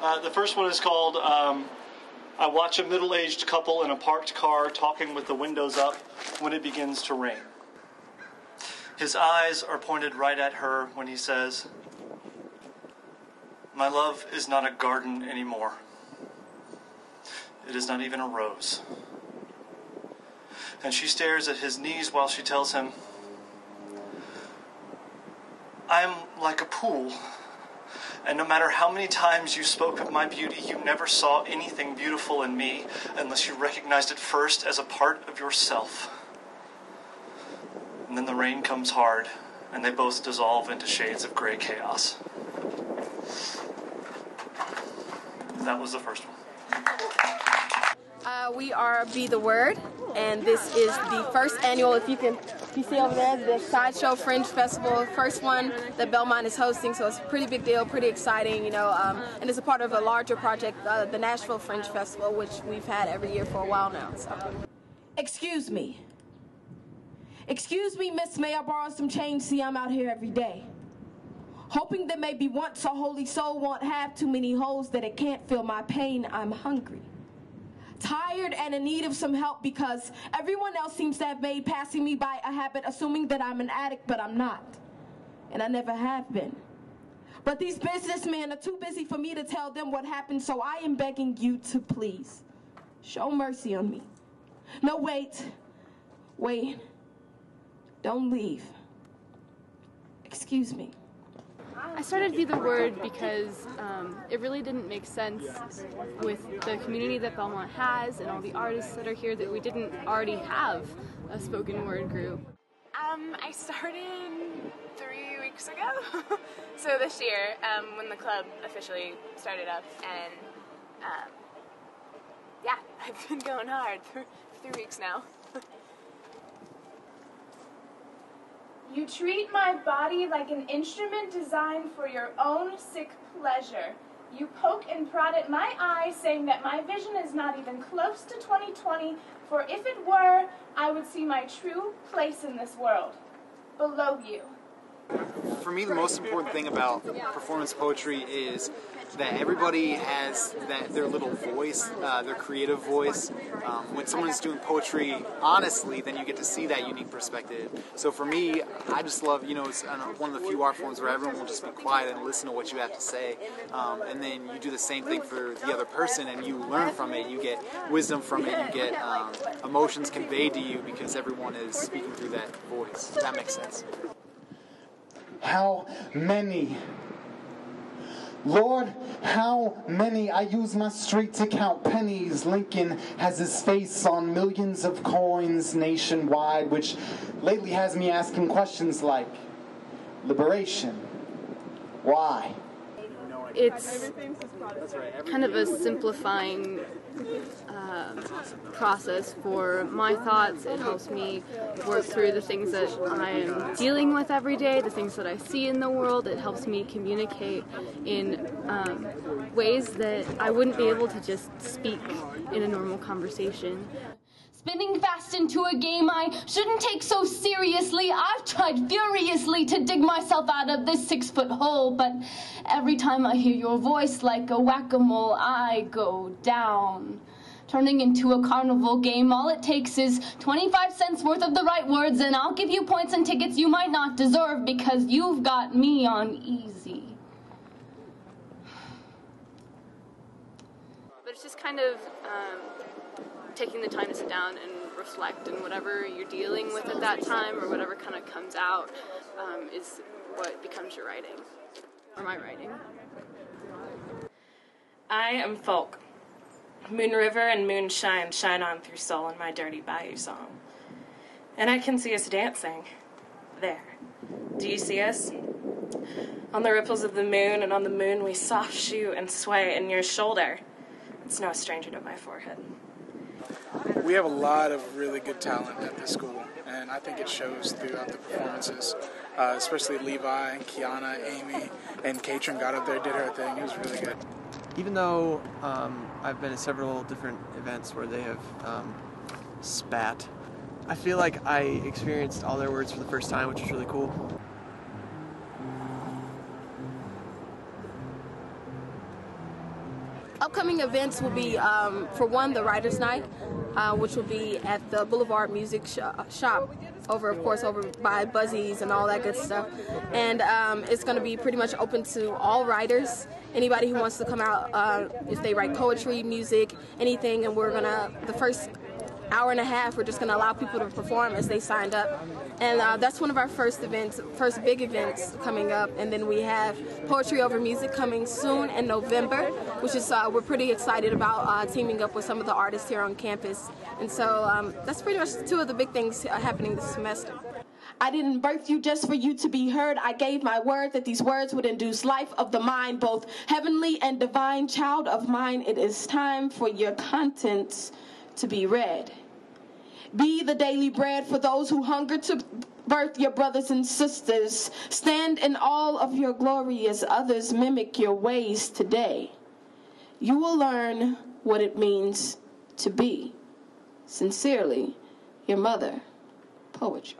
The first one is called I watch a middle-aged couple in a parked car talking with the windows up when it begins to rain. His eyes are pointed right at her when he says, "My love is not a garden anymore. It is not even a rose." And she stares at his knees while she tells him, "I am like a pool. And no matter how many times you spoke of my beauty, you never saw anything beautiful in me unless you recognized it first as a part of yourself." And then the rain comes hard, and they both dissolve into shades of gray chaos. That was the first one. We are Be the Word, and this is the first annual, if you see over there, the Sideshow Fringe Festival, first one that Belmont is hosting, so it's a pretty big deal, pretty exciting, and it's a part of a larger project, the Nashville Fringe Festival, which we've had every year for a while now. So. Excuse me. Excuse me, miss, may I borrow some change? See, I'm out here every day. Hoping that maybe once a holy soul won't have too many holes that it can't feel my pain. I'm hungry. Tired and in need of some help because everyone else seems to have made passing me by a habit, assuming that I'm an addict, but I'm not. And I never have been. But these businessmen are too busy for me to tell them what happened, so I am begging you to please show mercy on me. No, wait. Don't leave. Excuse me. I started Be the Word because it really didn't make sense with the community that Belmont has and all the artists that are here that we didn't already have a spoken word group. I started 3 weeks ago, so this year when the club officially started up, and yeah, I've been going hard for 3 weeks now. You treat my body like an instrument designed for your own sick pleasure. You poke and prod at my eyes, saying that my vision is not even close to 20/20, for if it were, I would see my true place in this world, below you. For me, the most important thing about performance poetry is that everybody has their little voice, their creative voice. When someone's doing poetry honestly, then you get to see that unique perspective. So for me, I just love, it's one of the few art forms where everyone will just be quiet and listen to what you have to say. And then you do the same thing for the other person and you learn from it. You get wisdom from it. You get emotions conveyed to you because everyone is speaking through that voice. If that makes sense. How many? Lord, how many? I use my street to count pennies. Lincoln has his face on millions of coins nationwide, which lately has me asking questions like, liberation, why? It's kind of a simplifying process for my thoughts. It helps me work through the things that I am dealing with every day, the things that I see in the world. It helps me communicate in ways that I wouldn't be able to just speak in a normal conversation. Spinning fast into a game I shouldn't take so seriously. I've tried furiously to dig myself out of this 6-foot hole, but every time I hear your voice like a whack-a-mole, I go down. Turning into a carnival game, all it takes is 25 cents worth of the right words, and I'll give you points and tickets you might not deserve because you've got me on easy. But it's just kind of taking the time to sit down and reflect, and whatever you're dealing with at that time or whatever kind of comes out is what becomes your writing, or my writing. I am folk. Moon River and moonshine shine on through soul in my dirty bayou song. And I can see us dancing. There. Do you see us? On the ripples of the moon, and on the moon we soft shoe and sway, and your shoulder, it's no stranger to my forehead. We have a lot of really good talent at this school, and I think it shows throughout the performances, especially Levi, Kiana, Amy, and Katrin got up there, did her thing. It was really good. Even though I've been to several different events where they have spat, I feel like I experienced all their words for the first time, which was really cool. Upcoming events will be, for one, the Writers' Night, which will be at the Boulevard Music Shop, over by Buzzies and all that good stuff. And it's going to be pretty much open to all writers, anybody who wants to come out, if they write poetry, music, anything. And we're going to, the first hour and a half, we're just going to allow people to perform as they signed up. And that's one of our first big events coming up. And then we have Poetry Over Music coming soon in November, which is, we're pretty excited about teaming up with some of the artists here on campus. And so that's pretty much two of the big things happening this semester. I didn't birth you just for you to be heard. I gave my word that these words would induce life of the mind, both heavenly and divine. Child of mine, it is time for your contents to be read. Be the daily bread for those who hunger to birth your brothers and sisters. Stand in all of your glory as others mimic your ways today. You will learn what it means to be. Sincerely, your mother, Poetry.